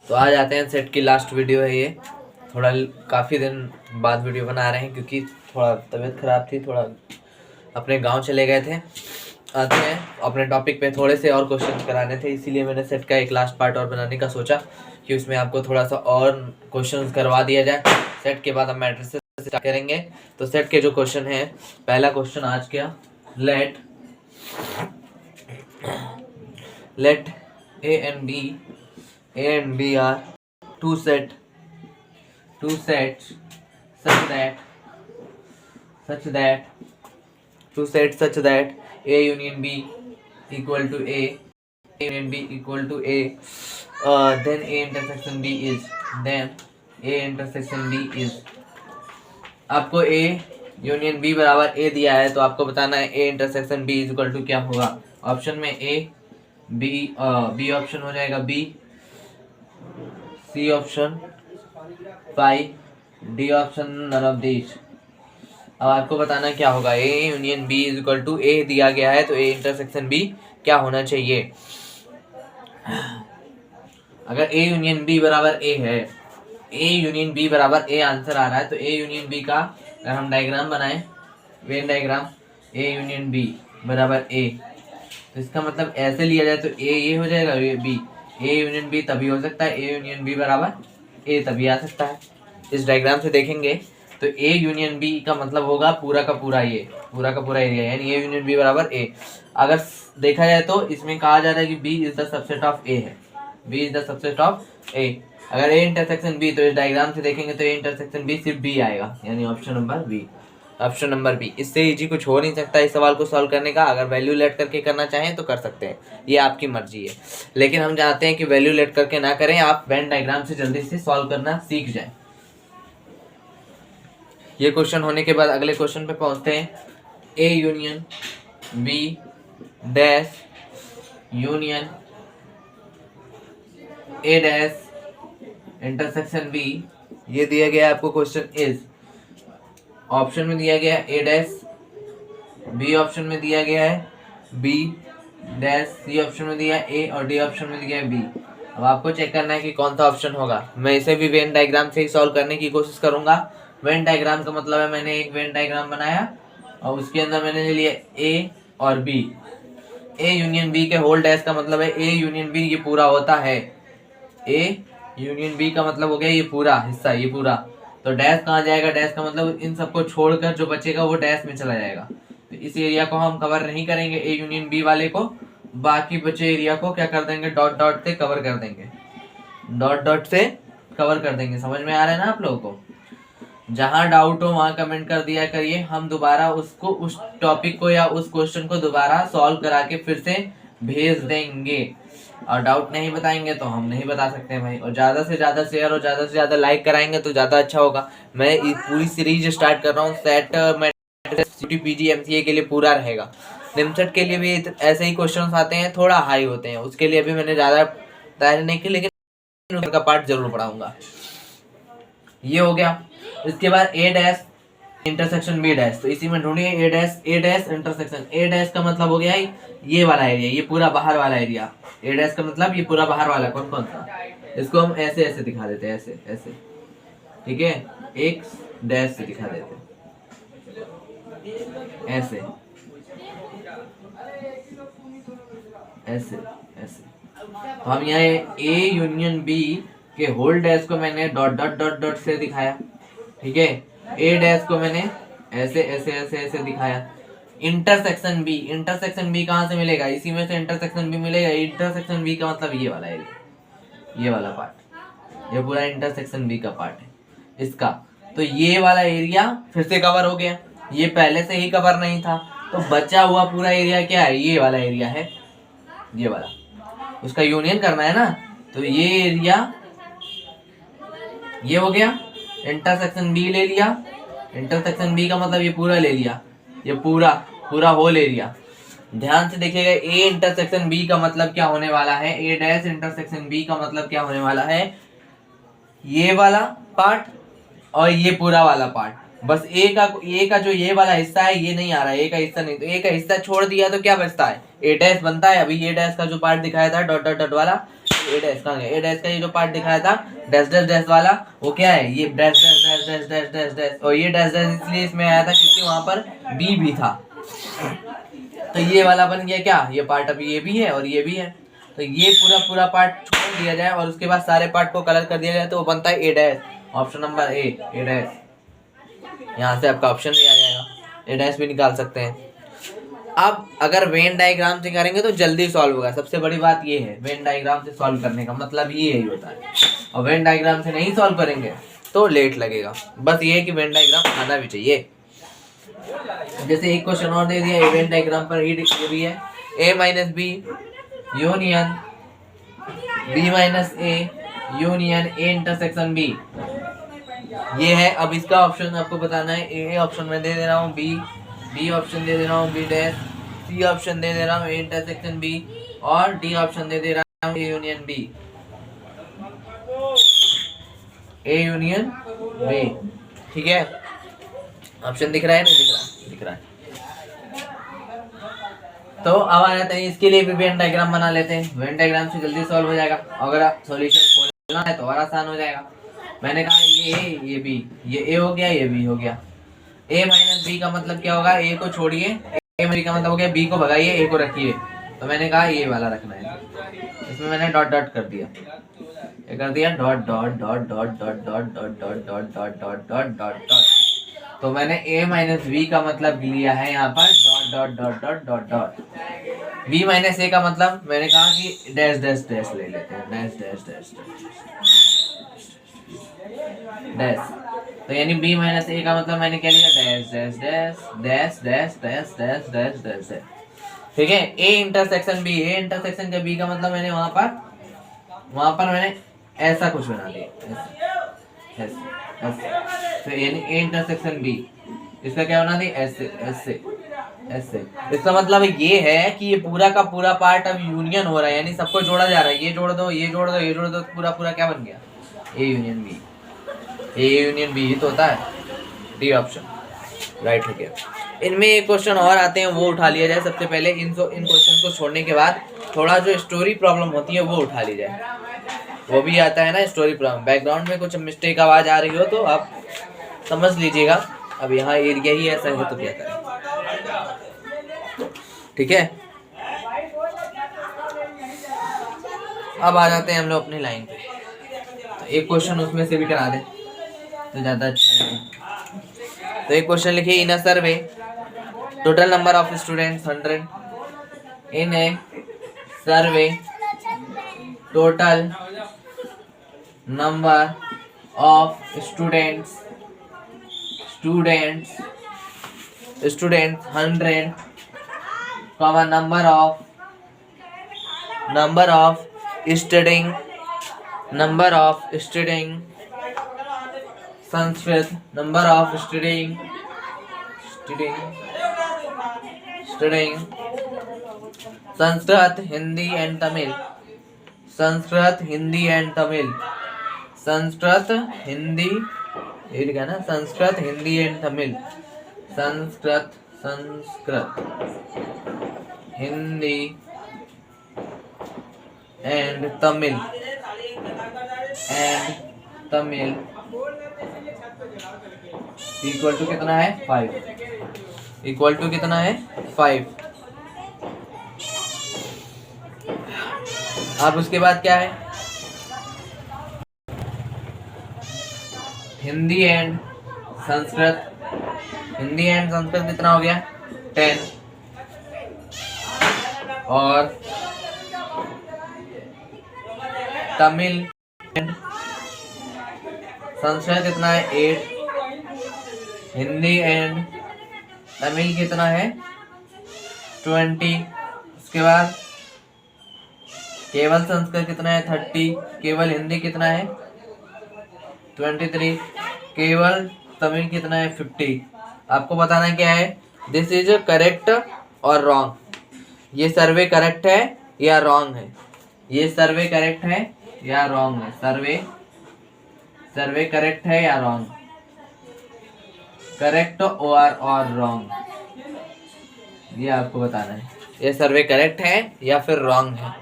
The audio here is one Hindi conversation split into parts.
तो आज आते हैं, सेट की लास्ट वीडियो है ये। थोड़ा काफ़ी दिन बाद वीडियो बना रहे हैं क्योंकि थोड़ा तबीयत ख़राब थी, थोड़ा अपने गांव चले गए थे। आते हैं अपने टॉपिक पे, थोड़े से और क्वेश्चन कराने थे, इसीलिए मैंने सेट का एक लास्ट पार्ट और बनाने का सोचा कि उसमें आपको थोड़ा सा और क्वेश्चन करवा दिया जाए। सेट के बाद हम मैट्रिक्स से स्टार्ट करेंगे। तो सेट के जो क्वेश्चन है, पहला क्वेश्चन आज क्या, late A and B are two sets such that A union B equal to A union B equal to A, then A intersection B is आपको A यूनियन B बराबर A दिया है, तो आपको बताना है A intersection B is equal to क्या होगा। ऑप्शन में A बी ऑप्शन हो जाएगा B, C option 5, D option none of these. अब आपको बताना क्या होगा, A union B is equal to A दिया गया है, तो A इंटरसेक्शन B क्या होना चाहिए। अगर A यूनियन B बराबर A है, A यूनियन B बराबर A आंसर आ रहा है, तो A यूनियन B का अगर हम डायग्राम बनाएं, Venn diagram A union B बराबर A, तो इसका मतलब ऐसे लिया जाए तो A ये हो जाएगा, ये B, A यूनियन B तभी हो सकता है, A यूनियन B बराबर A तभी आ सकता है। इस डायग्राम से देखेंगे तो A यूनियन B का मतलब होगा पूरा का पूरा एरिया, यानी A यूनियन B बराबर A। अगर देखा जाए तो इसमें कहा जा रहा है कि B is the subset of A है, B is the subset of A। अगर A इंटरसेक्शन B, तो इस डायग्राम से देखेंगे तो A इंटरसेक्शन B सिर्फ B आएगा, यानी ऑप्शन नंबर बी। इससे इजी कुछ हो नहीं सकता इस सवाल को सॉल्व करने का। अगर वैल्यू लेट करके करना चाहें तो कर सकते हैं, ये आपकी मर्जी है, लेकिन हम चाहते हैं कि वैल्यू लेट करके ना करें, आप वेन डायग्राम से जल्दी से सॉल्व करना सीख जाएं। ये क्वेश्चन होने के बाद अगले क्वेश्चन पे पहुंचते हैं। A union B dash union A dash intersection B, ये दिया गया आपको क्वेश्चन इज। ऑप्शन में दिया गया A डैश, B ऑप्शन में दिया गया है B डैश, C ऑप्शन में दिया A और D ऑप्शन में दिया है B। अब आपको चेक करना है कि कौन सा ऑप्शन होगा। मैं इसे भी वेन डायग्राम से ही सॉल्व करने की कोशिश करूंगा। वेन डायग्राम का मतलब है मैंने एक वेन डायग्राम बनाया और उसके अंदर मैंने ले लिया A और B। A यूनियन B के होल डैश का मतलब है A यूनियन B ये पूरा होता है, A यूनियन B का मतलब हो गया ये पूरा हिस्सा, ये पूरा। तो डैश कहाँ जाएगा, डैश का मतलब इन सबको छोड़कर जो बचेगा वो डैश में चला जाएगा। तो इस एरिया को हम कवर नहीं करेंगे A यूनियन B वाले को, बाकी बचे एरिया को क्या कर देंगे, डॉट डॉट से कवर कर देंगे, डॉट डॉट से कवर कर देंगे। समझ में आ रहा है ना आप लोगों को। जहां डाउट हो वहां कमेंट कर दिया करिए, हम दोबारा उसको, उस टॉपिक को या उस क्वेश्चन को दोबारा सॉल्व करा के फिर से भेज देंगे। और डाउट नहीं बताएंगे तो हम नहीं बता सकते भाई। और ज्यादा से ज्यादा शेयर और ज्यादा से ज्यादा लाइक कराएंगे तो ज्यादा अच्छा होगा। मैं पूरी सीरीज स्टार्ट कर रहा हूँ, सेट मैट्रिक्स पीजी एमसीए के लिए पूरा रहेगा। निमसेट के लिए भी ऐसे ही क्वेश्चन आते हैं, थोड़ा हाई होते हैं, उसके लिए भी मैंने ज्यादा तैयारी नहीं की, लेकिन उसका पार्ट जरूर पढ़ाऊंगा। ये हो गया। इसके बाद A dash intersection B dash, तो इसी में ढूंढिए A dash intersection. A dash का मतलब हो गया ये वाला एरिया, ये पूरा बाहर वाला एरिया। A डैश का मतलब ये पूरा बाहर वाला कौन कौन सा, इसको हम ऐसे ऐसे दिखा देते हैं, ऐसे ऐसे, ठीक है, एक डैश से दिखा देते हैं, ऐसे ऐसे ऐसे। तो हम यहाँ A यूनियन B के होल डैश को मैंने डॉट डॉट डॉट डॉट से दिखाया, ठीक है। A डैश को मैंने ऐसे ऐसे ऐसे ऐसे दिखाया। इंटरसेक्शन B कहाँ से मिलेगा, इसी में से इंटरसेक्शन B मिलेगा। इंटरसेक्शन B का मतलब ये वाला एरिया, ये वाला पार्ट, ये पूरा इंटरसेक्शन B का पार्ट है इसका। तो ये वाला एरिया फिर से कवर हो गया, ये पहले से ही कवर नहीं था, तो बचा हुआ पूरा एरिया क्या है, ये वाला एरिया है, ये वाला। उसका यूनियन करना है ना, तो ये एरिया ये हो गया। इंटरसेक्शन B ले लिया, इंटरसेक्शन B का मतलब ये पूरा ले लिया, ये पूरा होल एरिया। ध्यान से देखिएगा, A इंटरसेक्शन B का मतलब क्या होने वाला है, A डैश इंटरसेक्शन B का मतलब क्या होने वाला है, ये वाला पार्ट और ये पूरा वाला पार्ट। बस A का जो ये वाला हिस्सा है ये नहीं आ रहा है, A का हिस्सा नहीं, तो A का हिस्सा छोड़ दिया तो क्या बचता है, A डैश बनता है। अभी A डैश का जो पार्ट दिखाया था डॉट डॉट डॉट वाला, ए डैश कहाँ गया, ए डैश का ये जो पार्ट दिखाया था डैश डैश डैश वाला, वो क्या है, ये dash dash dash dash dash dash dash, और ये डैश डैश इसलिए इसमें आया था क्योंकि वहां पर बी भी था। तो ये वाला बन गया क्या, ये पार्ट अब ये भी है और ये भी है, तो ये पूरा पूरा पार्ट छोड़ दिया जाए और उसके बाद सारे पार्ट को कलर कर दिया जाए तो वो बनता है A dash. Option number A dash. यहाँ से आपका ऑप्शन भी आ जाएगा, ए डैश भी निकाल सकते हैं। अब अगर वेन डायग्राम से करेंगे तो जल्दी सॉल्व होगा, सबसे बड़ी बात ये है, वेन डायग्राम से सॉल्व करने का मतलब ये ही होता है, और वेन डायग्राम से नहीं सॉल्व करेंगे तो लेट लगेगा। बस ये है कि वेन डायग्राम आना भी चाहिए। जैसे एक क्वेश्चन और दे दिया, वेन डायग्राम पर ही भी है, a minus B union b minus A union a intersection b, ये है। अब इसका ऑप्शन आपको बताना है, ए ऑप्शन में दे दे रहा हूँ, बी ऑप्शन दे दे रहा हूँ, बी डैश, सी ऑप्शन दे दे रहा हूँ, ए इंटरसेक्शन बी, और डी ऑप्शन दे दे रहा हूँ, A union B, A union B. ठीक है, ऑप्शन दिख रहा है, नहीं दिख रहा, दिख रहा है। तो अब आ जाते हैं, इसके लिए भी वेन डायग्राम बना लेते हैं, वेन डायग्राम से जल्दी सॉल्व हो जाएगा। अगर सॉल्यूशन खोलना है तो और आसान हो जाएगा। मैंने कहा ये ए ये बी, ये ए हो गया, ये बी हो गया। ए माइनस बी का मतलब क्या होगा, ए को छोड़िए, ए बी का मतलब हो गया बी को भगाइए, ए को रखिए। तो मैंने कहा ये वाला रखना है, इसमें मैंने डॉट डॉट कर दिया, ये कर दिया dot dot dot dot dot dot dot dot dot dot dot dot dot dot. तो मैंने a माइनस बी का मतलब लिया है यहाँ पर dot dot dot dot dot dot. b minus A का मतलब मैंने कहा कि डैश डैश डैश ले लेते हैं, डैश डैश डैश डैश। तो यानी b माइनस ए का मतलब मैंने क्या लिया, dash dash dash dash dash dash dash dash dash. ठीक है, a intersection b, a intersection का b का मतलब मैंने वहां पर मैंने ऐसा कुछ बना दिया, तो यानी ए इंटरसेक्शन बी, इसका क्या होना थी, ऐसे ऐसे ऐसे। इसका मतलब ये है कि ये पूरा का पूरा पार्ट अब यूनियन हो रहा है, यानी सबको जोड़ा जा रहा है, ये जोड़ दो ये जोड़ दो ये जोड़ दो, पूरा पूरा क्या बन गया, A union B. A union B ही तो होता है, डी ऑप्शन राइट हो गया। इनमें एक क्वेश्चन और आते हैं, वो उठा लिया जाए सबसे पहले। इन क्वेश्चन को छोड़ने के बाद थोड़ा जो स्टोरी प्रॉब्लम होती है वो उठा ली जाए, वो भी आता है ना स्टोरी प्रॉब्लम। बैकग्राउंड में कुछ मिस्टेक आवाज आ रही हो तो आप समझ लीजिएगा, अब यहाँ एरिया ही ऐसा है तो क्या करें। ठीक है, अब आ जाते हैं हम लोग अपनी लाइन पे, तो एक क्वेश्चन उसमें से भी करा दे तो ज्यादा अच्छा है। तो एक क्वेश्चन लिखिए, in a survey total number of students 100, in a survey total number of students 100, comma number of studying Sanskrit, number of studying Sanskrit, Hindi and Tamil, Sanskrit Hindi and Tamil, Sanskrit Hindi, ये लिखा ना, Sanskrit Hindi and Tamil, Sanskrit Hindi and Tamil equal to कितना है 5, इक्वल टू कितना है 5। अब उसके बाद क्या है, हिंदी एंड संस्कृत कितना हो गया 10, और तमिल एंड संस्कृत कितना है 8, हिंदी एंड तमिल कितना है 20। उसके बाद केवल संस्कृत कितना है 30, केवल हिंदी कितना है 23, केवल तमिल कितना है 50। आपको बताना क्या है, दिस इज करेक्ट और रॉन्ग, ये सर्वे करेक्ट है या रॉन्ग है, ये सर्वे करेक्ट है या रॉन्ग है, सर्वे करेक्ट है या रॉन्ग, करेक्ट और रॉन्ग, ये आपको बताना है, ये सर्वे करेक्ट है या फिर रॉन्ग है।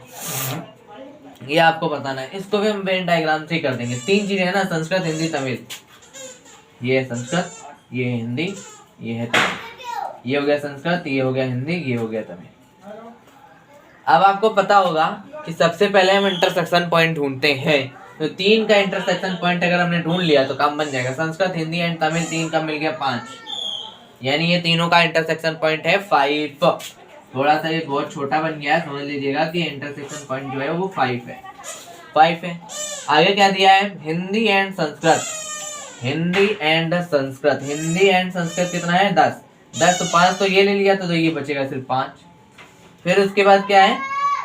ये आपको बताना है। इसको भी हम वेन डायग्राम से ही कर देंगे। 3 चीजें है ना, संस्कृत, हिंदी, तमिल। ये है संस्कृत, ये है हिंदी, ये है तमिल। ये हो गया संस्कृत, ये हो गया हिंदी, ये हो गया तमिल। अब आपको पता होगा कि सबसे पहले हम इंटरसेक्शन पॉइंट ढूंढते हैं। तो 3 का इंटरसेक्शन पॉइंट अगर हमने ढूंढ लिया तो काम बन जाएगा। संस्कृत, हिंदी एंड तमिल 3 का मिल गया 5, यानी ये तीनों का इंटरसेक्शन पॉइंट है 5। थोड़ा सा ये बहुत छोटा बन गया है, समझ लीजिएगा कि इंटरसेक्शन पॉइंट जो है वो 5 है। 5 है। आगे क्या दिया है? Hindi and Sanskrit. Hindi and Sanskrit, Hindi and Sanskrit कितना है? 10। 10 तो 5 तो ये ले लिया, तो ये बचेगा सिर्फ 5। फिर उसके बाद क्या है?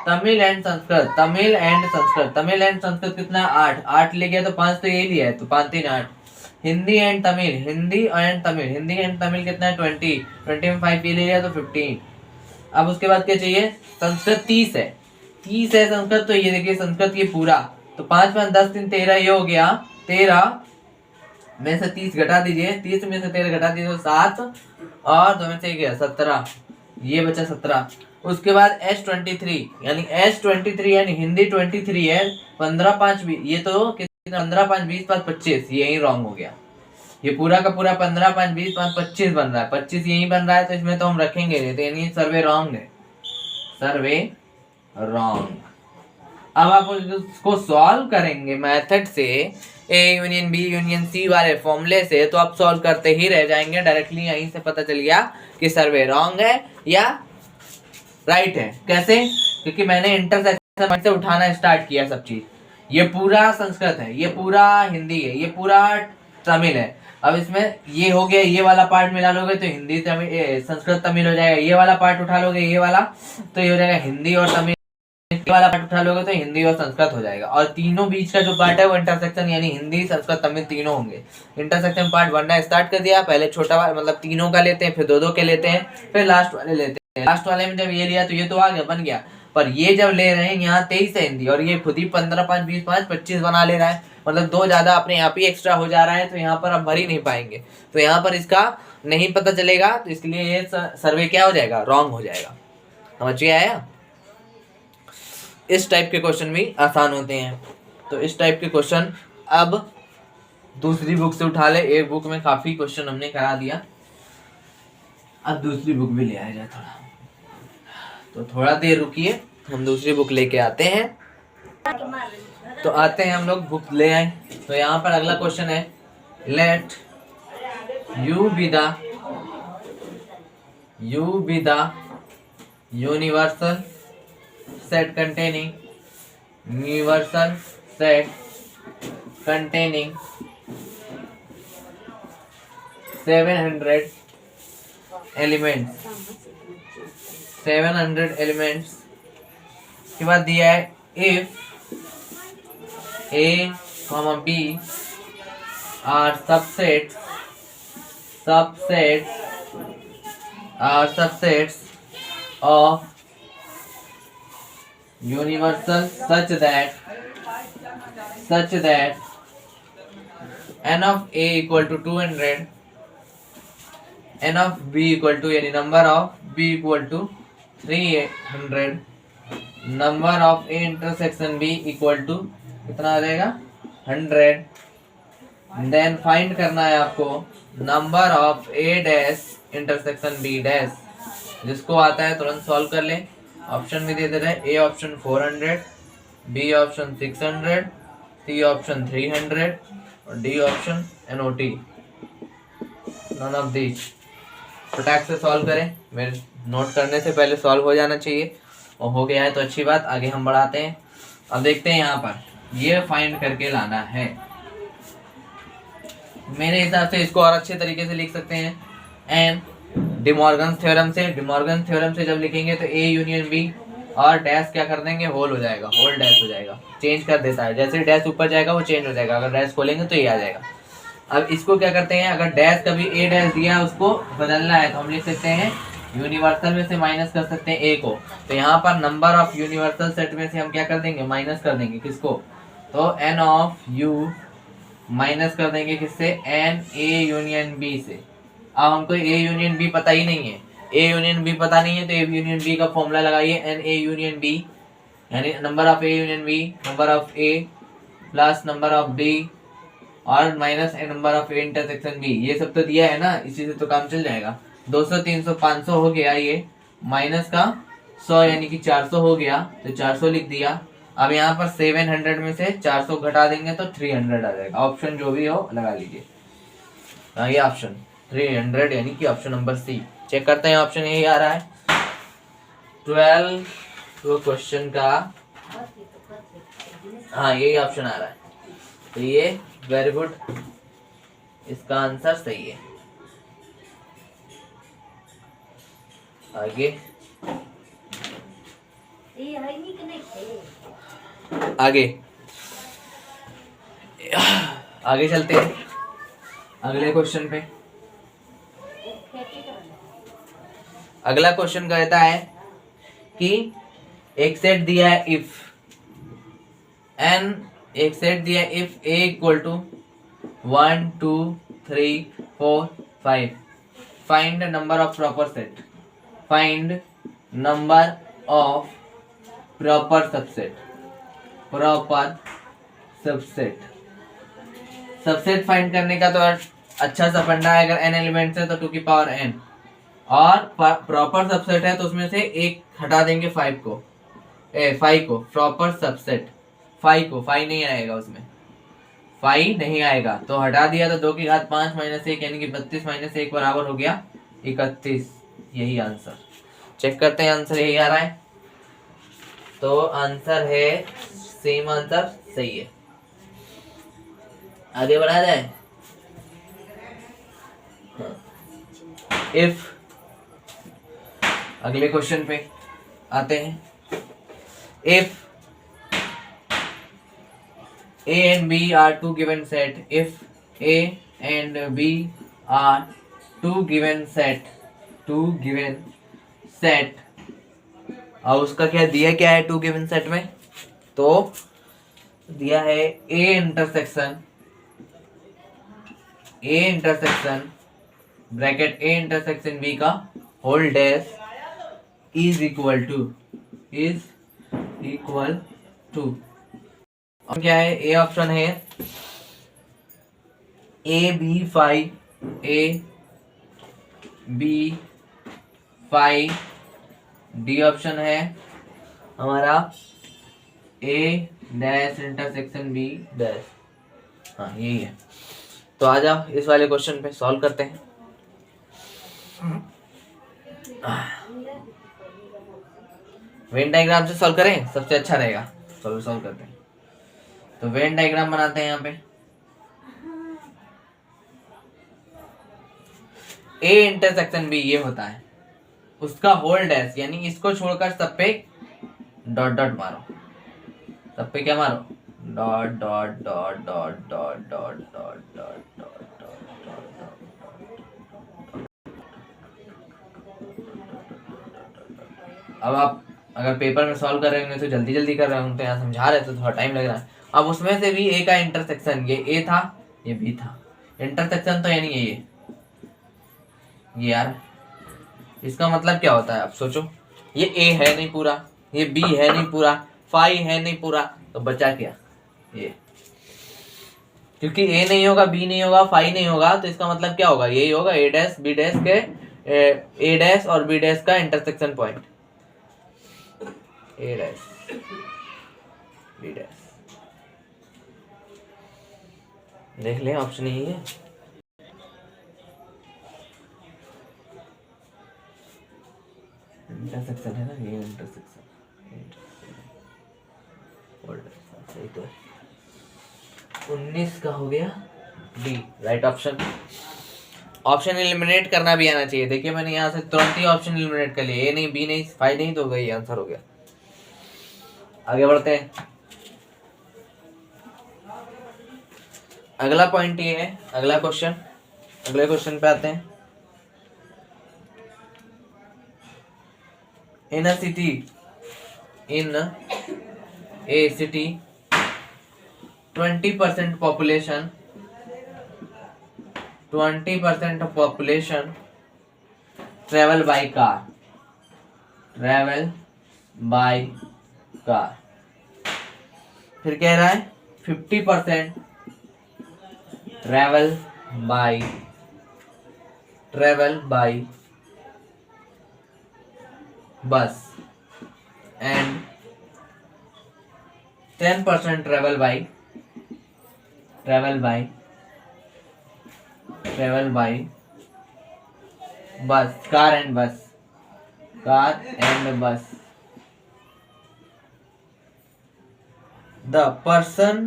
Tamil and Sanskrit. Tamil and Sanskrit, Tamil and Sanskrit कितना? 8। 8 ले गया तो 5 तो ये लिया है, तो 5 3 8। Hindi and Tamil, Hindi and Tamil, Hindi and Tamil कितना है? 20। 20 में 5 ये ले लिया तो 15। अब उसके बाद क्या चाहिए? संस्कृत 30 है। 30 है संस्कृत, तो ये देखिए संस्कृत ये पूरा, तो 5 5 10 3 13, ये हो गया 13 में से 30 घटा दीजिए, 30 में से 13 घटा दीजिए तो 7, और 2 में से गया 17, ये बचा 17। उसके बाद S23 यानी S23 यानी हिंदी 23 है। 15 5 20, ये तो कितना? 15 5 20 5 25, यही रॉन्ग हो गया। ये पूरा का पूरा 15 5 20 5 25 बन रहा है, 25 यही बन रहा है, तो इसमें तो हम रखेंगे नहीं, तो यानी सर्वे रॉन्ग है, सर्वे रॉन्ग। अब आप इसको सॉल्व करेंगे मेथड से, A union B union C वाले फॉर्मूले से, तो आप सॉल्व करते ही रह जाएंगे। डायरेक्टली यहीं से पता चल गया कि सर्वे रॉन्ग है या राइट है। कैसे? क्योंकि मैंने इंटरसेक्शन से उठाना स्टार्ट किया सब चीज। ये पूरा संस्कृत है, ये पूरा हिंदी है, ये पूरा तमिल है। अब इसमें ये हो गया, ये वाला पार्ट मिला लोगे तो हिंदी तमिल संस्कृत तमिल हो जाएगा। ये वाला पार्ट उठा लोगे, ये वाला, तो ये हो जाएगा हिंदी और तमिल। ये वाला पार्ट उठा लोगे तो हिंदी और संस्कृत हो जाएगा। और तीनों बीच का जो पार्ट है वो इंटरसेक्शन यानी हिंदी संस्कृत तमिल तीनों होंगे। इंटरसेक्शन पार्ट बनना स्टार्ट कर दिया। पहले छोटा वाला मतलब तीनों का लेते हैं, फिर 2 2 के लेते हैं, फिर लास्ट वाले लेते हैं। लास्ट वाले में जब ये लिया तो ये तो आ गया, बन गया। पर ये जब ले रहे हैं यहाँ 23 है हिंदी, और ये खुद ही 15 5 20 5 25 बना ले रहा है, मतलब 2 ज्यादा अपने आप ही एक्स्ट्रा हो जा रहा है, तो यहाँ पर आप भर ही नहीं पाएंगे, तो यहाँ पर इसका नहीं पता चलेगा, तो इसलिए ये सर्वे क्या हो जाएगा? रॉन्ग हो जाएगा। समझ में आया? इस टाइप के क्वेश्चन भी आसान होते हैं। तो इस टाइप के क्वेश्चन अब दूसरी बुक से उठा ले। एक बुक में काफी क्वेश्चन हमने करा दिया, अब दूसरी बुक भी ले आया जाए थोड़ा, तो थोड़ा देर रुकिए, हम दूसरी बुक लेके आते हैं। तो आते हैं हम लोग, बुक ले आए। तो यहाँ पर अगला क्वेश्चन है, let you be the universal set containing 700 elements। 700 elements के बाद दिया है if A, B are subsets of universal such that n of A equal to 200, n of B equal to यानी number of B equal to 300, number of A intersection B equal to कितना आ जाएगा? 100। देन फाइंड करना है आपको number of A dash intersection B dash, जिसको आता है तुरंत सॉल्व कर ले। ऑप्शन में दे दे रहे हैं, A option 400, B option 600, C option 300 और D option NOT, none of these. फटाक से सॉल्व करें, मेरे नोट करने से पहले सॉल्व हो जाना चाहिए, और हो गया है तो अच्छी बात। आगे हम बढ़ाते हैं। अब देखते हैं यहाँ पर ये फाइंड करके लाना है। मेरे हिसाब से इसको और अच्छे तरीके से लिख सकते हैं, एंड डिमॉर्गन्स थ्योरम से जब लिखेंगे तो ए यूनियन बी और डैश क्या कर देंगे? होल हो जाएगा, होल डैश हो जाएगा। चेंज कर देता है, जैसे डैश ऊपर जाएगा वो चेंज हो जाएगा, अगर डैश खोलेंगे तो ये आ जाएगा। अब इसको क्या करते हैं, अगर डैश कभी ए डैश दिया उसको बदलना है तो हम लिख सकते हैं यूनिवर्सल में से माइनस कर सकते हैं ए को। तो यहाँ पर नंबर ऑफ यूनिवर्सल सेट में से हम क्या कर देंगे? माइनस कर देंगे। किसको? तो एन ऑफ यू माइनस कर देंगे किससे? एन ए यूनियन बी से। अब हमको ए यूनियन बी पता ही नहीं है, ए यूनियन बी पता नहीं है, तो ए यूनियन बी का फॉर्मूला लगाइए, एन ए यूनियन बी यानी number of A union B, number of A plus number of B और minus number of A intersection B, ये सब तो दिया है ना, इसी से तो काम चल जाएगा। 200 300 500 हो गया, ये माइनस का 100 यानी कि 400 हो गया, तो 400 लिख दिया। अब यहाँ पर 700 में से 400 घटा देंगे तो 300 आ जाएगा। ऑप्शन जो भी हो लगा लीजिए। हाँ ये ऑप्शन 300 यानी कि ऑप्शन नंबर सी। चेक करते हैं, ऑप्शन यही आ रहा है 12 क्वेश्चन का। हाँ यही ऑप्शन आ रहा है, तो ये वेरी गुड, इसका आंसर सही है। आगे आगे चलते हैं अगले क्वेश्चन पे। अगला क्वेश्चन कहता है कि एक सेट दिया है इफ एन, एक सेट दिया है if A equal to 1 2 3 4 5, find number of proper set, find number of proper subset, proper subset. Subset find करने का तो अच्छा सा फंडा है, अगर n एलिमेंट्स है तो 2 की पावर n, और प्रॉपर सबसेट है तो उसमें से एक हटा देंगे 5 को, 5 को प्रॉपर सबसेट, 5 को 5 नहीं आएगा उसमें, 5 नहीं आएगा तो हटा दिया, तो 2 की घात 5 माइनस 1 यानी कि 32 माइनस 1 बराबर हो गया 31। यही आंसर। चेक करते हैं, आंसर यही आ रहा है, तो आंसर है सेम आंसर सही है। आगे बढ़ा जाए। इफ अगले क्वेश्चन पे आते हैं। If A and B are two given set, if A and B are two given set, और उसका क्या दिया, क्या है टू गिवन सेट में, तो दिया है A intersection bracket A intersection B का whole dash is equal to और क्या है, ए ऑप्शन है A B five, D option है हमारा A dash intersection B dash. हाँ यही है, तो आ जाओ इस वाले क्वेश्चन पे सॉल्व करते हैं। वेन डायग्राम से सॉल्व करें, सबसे अच्छा रहेगा। सॉल्व करते हैं, तो वेन डायग्राम बनाते हैं यहाँ पे। ए इंटरसेक्शन बी ये होता है, उसका होल डैश यानी इसको छोड़कर सब पे डॉट डॉट मारो, सब पे क्या मारो, dot dot dot dot dot dot dot dot dot. अब आप अगर पेपर में सॉल्व कर रहे होंगे तो जल्दी जल्दी कर रहे होंगे, तो यहाँ समझा रहे तो थोड़ा टाइम लग रहा है। अब उसमें से भी ए का इंटरसेक्शन, ये ए था ये बी था, इंटरसेक्शन तो यानी ये यार, इसका मतलब क्या होता है आप सोचो, ये ए है नहीं पूरा, ये बी है नहीं पूरा, फाइव है नहीं पूरा, तो बचा क्या ये, क्योंकि ए नहीं होगा बी नहीं होगा फाइव नहीं होगा, तो इसका मतलब क्या होगा, यही होगा ए डैश बी डैश के, ए डैश और बी डैश का इंटरसेक्शन पॉइंट, ए डैश बी डैश। देख ले ऑप्शन यही है। इंटरसेक्शन है ना, ये इंटरसेक्शन सही तो है। 19 का हो गया D right option. Option eliminate करना भी आना चाहिए। देखिए मैंने यहाँ से तुरंत ही ऑप्शन एलिमिनेट कर लिया, ए नहीं बी नहीं फाइव नहीं, तो गई आंसर हो गया। आगे बढ़ते हैं। अगला पॉइंट ये है, अगला क्वेश्चन, अगले क्वेश्चन पे आते हैं। In a city 20% population travel by car, फिर कह रहा है 50% ट्रेवल बाय बस एंड 10% ट्रेवल बाय बस, कार एंड बस. The person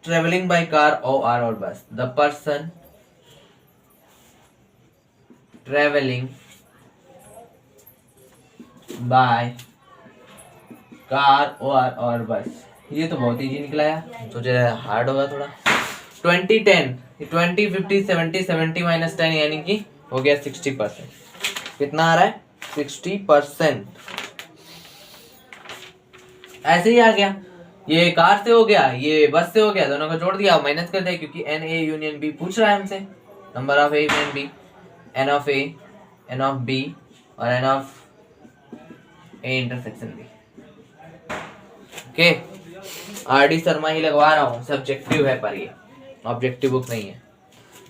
traveling by car or bus. The person traveling by car और बस. ये तो बहुत इजी निकला यार, सोचे हार्ड होगा थोड़ा. 20-10, 20, 50, 70, 70 माइनस 10 यानी कि हो गया 60%. कितना आ रहा है? 60%. ऐसे ही आ गया. ये कार से हो गया, ये बस से हो गया, दोनों को जोड़ दिया, माइनस कर दिया, क्योंकि एन ए यूनियन बी पूछ रहा है हमसे. Number of A union B, N of A, N of B और N of A intersection B. Okay, R D Sharma ही लगवा रहा हूँ, सब्जेक्टिव है पर ये ऑब्जेक्टिव बुक नहीं है,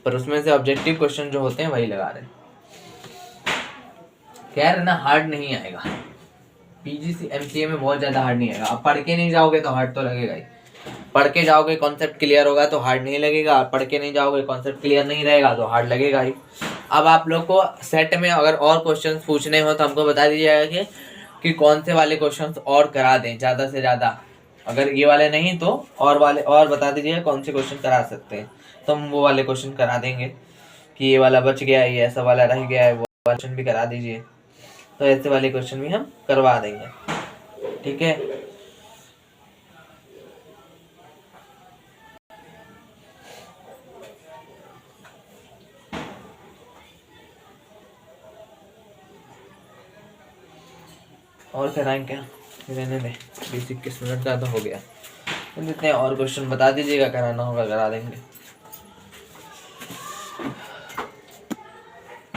पर उसमें से ऑब्जेक्टिव क्वेश्चन जो होते हैं वही लगा रहे. कह रहे ना हार्ड नहीं आएगा. पीजीसी एमसीए में बहुत ज्यादा हार्ड नहीं आएगा. आप पढ़ के नहीं जाओगे तो हार्ड तो लगेगा ही. पढ़ के जाओगे कॉन्सेप्ट क्लियर होगा तो हार्ड नहीं लगेगा. पढ़ के नहीं जाओगे कॉन्सेप्ट क्लियर नहीं रहेगा तो हार्ड लगेगा ही. अब आप लोग को सेट में अगर और क्वेश्चंस पूछने हो तो हमको बता दीजिएगा कि कौन से वाले क्वेश्चंस और करा दें ज़्यादा से ज़्यादा. अगर ये वाले नहीं तो और वाले और बता दीजिएगा कौन से क्वेश्चन करा सकते हैं, तो हम वो वाले क्वेश्चन करा देंगे. कि ये वाला बच गया, ये ऐसा वाला रह गया है, वो क्वेश्चन भी करा दीजिए. तो ऐसे वाले क्वेश्चन भी हम करवा देंगे. ठीक है. और कराएं क्या? रहने दें, 20-21 मिनट का तो हो गया. जितने और क्वेश्चन बता दीजिएगा, कराना होगा करा देंगे.